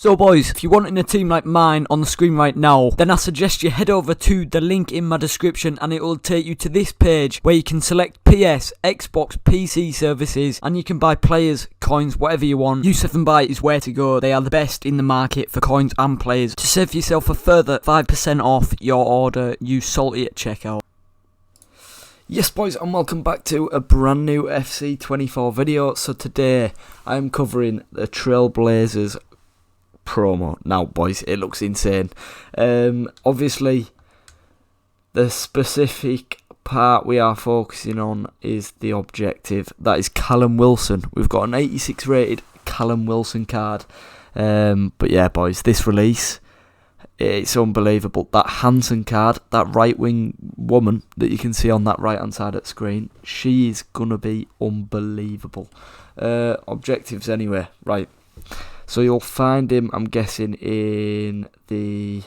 So boys, if you're wanting a team like mine on the screen right now, then I suggest you head over to the link in my description and it will take you to this page where you can select PS, Xbox, PC services and you can buy players, coins, whatever you want. U7Buy is where to go. They are the best in the market for coins and players. To save yourself a further 5% off your order, use Saulty at checkout. Yes boys, and welcome back to a brand new FC24 video. So today I am covering the Trailblazers promo. Now boys, it looks insane. Obviously the specific part we are focusing on is the objective. That is Callum Wilson. We've got an 86 rated Callum Wilson card. But yeah boys, this release, it's unbelievable. That Hansen card, that right wing woman that you can see on that right hand side of the screen, she is gonna be unbelievable. Objectives anyway, right. So you'll find him, I'm guessing, in the...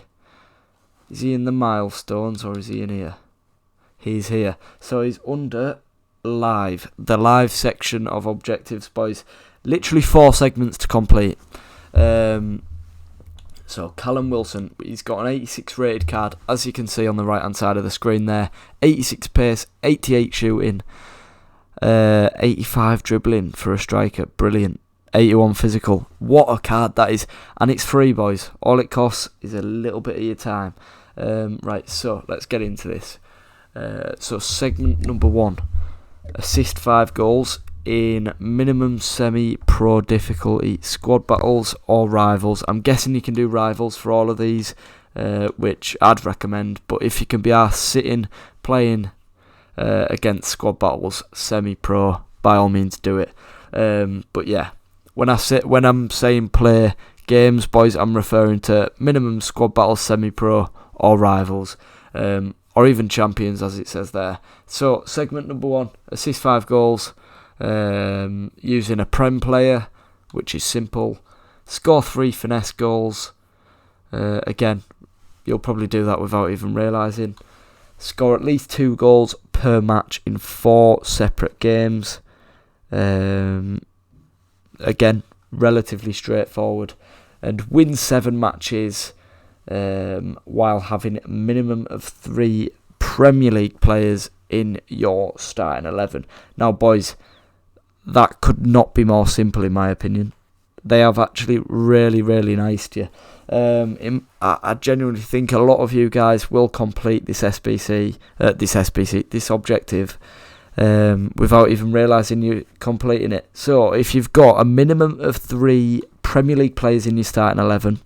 Is he in the milestones or is he in here? He's here. So he's under live. The live section of objectives, boys. Literally 4 segments to complete. So Callum Wilson, he's got an 86 rated card, as you can see on the right hand side of the screen there. 86 pace, 88 shooting, 85 dribbling for a striker. Brilliant. 81 physical. What a card that is. And it's free, boys. All it costs is a little bit of your time. Right, so let's get into this. So segment number 1. Assist 5 goals in minimum semi-pro difficulty. Squad battles or rivals. I'm guessing you can do rivals for all of these, which I'd recommend. But if you can be arsed sitting, playing against squad battles, semi-pro, by all means do it. But yeah. When I'm saying play games, boys, I'm referring to minimum squad battles, semi-pro, or rivals, or even champions, as it says there. So segment number 1, assist 5 goals, using a Prem player, which is simple. Score 3 finesse goals. Again, you'll probably do that without even realising. Score at least 2 goals per match in 4 separate games. Again, relatively straightforward. And win 7 matches while having a minimum of 3 Premier League players in your starting 11. Now boys, that could not be more simple in my opinion. They have actually really nice to you. I genuinely think a lot of you guys will complete this objective without even realising you're completing it. So if you've got a minimum of 3 Premier League players in your starting 11,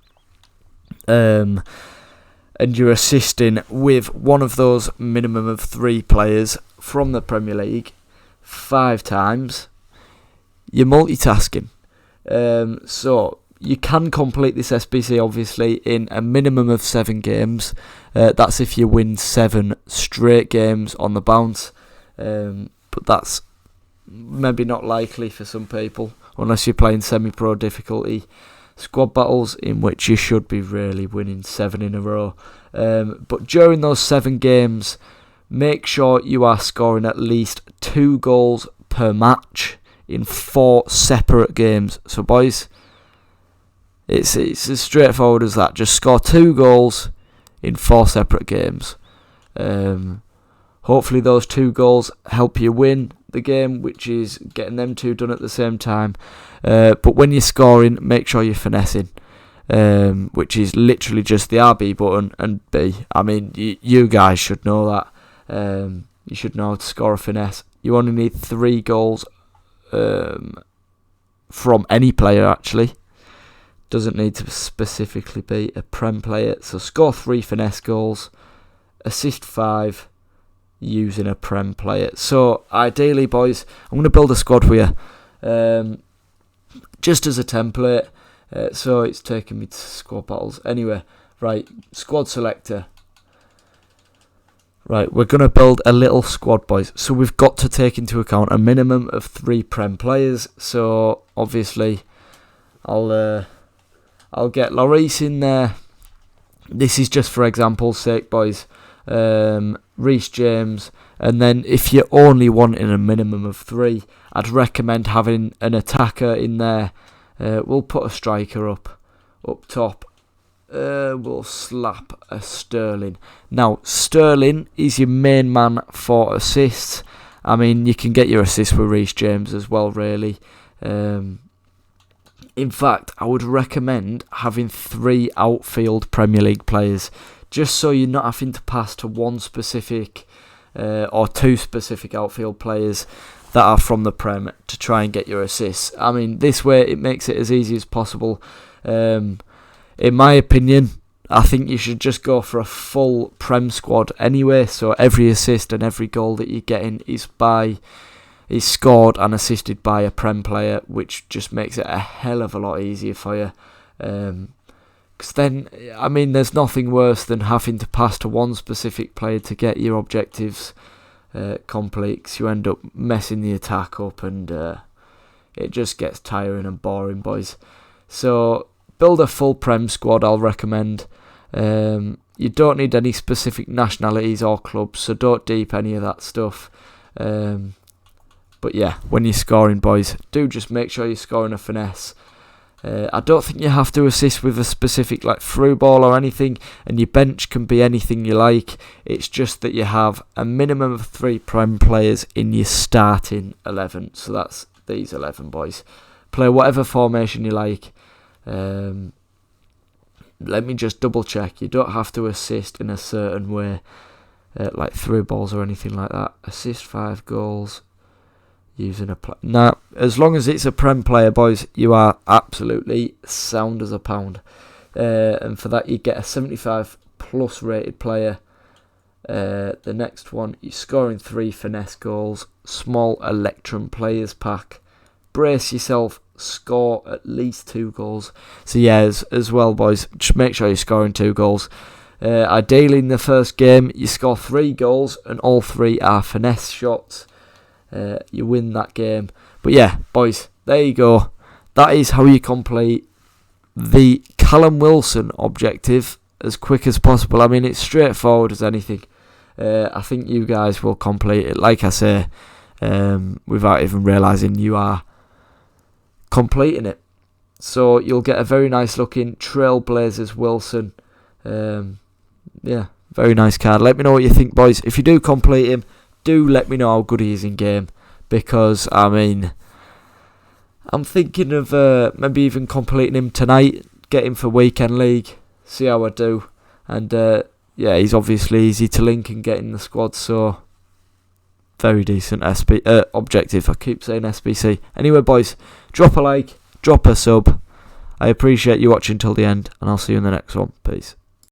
and you're assisting with one of those minimum of 3 players from the Premier League 5 times, you're multitasking. So you can complete this SBC obviously in a minimum of 7 games. That's if you win 7 straight games on the bounce. But that's maybe not likely for some people unless you're playing semi-pro difficulty squad battles, in which you should be really winning 7 in a row. But during those 7 games, make sure you are scoring at least 2 goals per match in 4 separate games. So boys, it's as straightforward as that. Just score 2 goals in 4 separate games. Hopefully those 2 goals help you win the game, which is getting them 2 done at the same time. But when you're scoring, make sure you're finessing, which is literally just the RB button and B. I mean, you guys should know that. You should know how to score a finesse. You only need 3 goals from any player, actually. Doesn't need to specifically be a Prem player. So score 3 finesse goals, assist 5, using a Prem player. So ideally boys, I'm going to build a squad for you, just as a template. So it's taking me to squad battles anyway. Right, squad selector. Right, we're going to build a little squad, boys. So we've got to take into account a minimum of 3 Prem players. So obviously I'll get Lloris in there. This is just for example's sake, boys. Reece James, and then if you're only wanting a minimum of 3, I'd recommend having an attacker in there. We'll put a striker up. up top, we'll slap a Sterling. Now, Sterling is your main man for assists. I mean, you can get your assists with Reece James as well, really. In fact, I would recommend having 3 outfield Premier League players, just so you're not having to pass to one specific or 2 specific outfield players that are from the Prem to try and get your assists. I mean, this way it makes it as easy as possible. In my opinion, I think you should just go for a full Prem squad anyway, so every assist and every goal that you're getting is scored and assisted by a Prem player, which just makes it a hell of a lot easier for you. Because then, I mean, there's nothing worse than having to pass to one specific player to get your objectives complete, 'cause you end up messing the attack up, and it just gets tiring and boring, boys. So build a full Prem squad, I'll recommend. You don't need any specific nationalities or clubs, so don't deep any of that stuff. But yeah, when you're scoring, boys, do just make sure you're scoring a finesse. I don't think you have to assist with a specific like through ball or anything, and your bench can be anything you like. It's just that you have a minimum of 3 Prem players in your starting 11. So that's these 11, boys. Play whatever formation you like. Let me just double check. You don't have to assist in a certain way, like through balls or anything like that. Assist 5 goals. Using a now, as long as it's a Prem player, boys, you are absolutely sound as a pound. And for that, you get a 75 plus rated player. The next one, you're scoring 3 finesse goals. Small Electrum players pack. Brace yourself. Score at least 2 goals. So yeah, as well, boys, just make sure you're scoring 2 goals. Ideally, in the first game, you score 3 goals, and all 3 are finesse shots. You win that game. But yeah, boys, there you go. That is how you complete the Callum Wilson objective as quick as possible. I mean, it's straightforward as anything. I think you guys will complete it, like I say, without even realising you are completing it. So you'll get a very nice looking Trailblazers Wilson. Yeah, very nice card. Let me know what you think, boys. If you do complete him, do let me know how good he is in game, because I mean, I'm thinking of maybe even completing him tonight, get him for weekend league, see how I do. And yeah, he's obviously easy to link and get in the squad, so very decent objective. I keep saying SBC. Anyway, boys, drop a like, drop a sub. I appreciate you watching till the end, and I'll see you in the next one. Peace.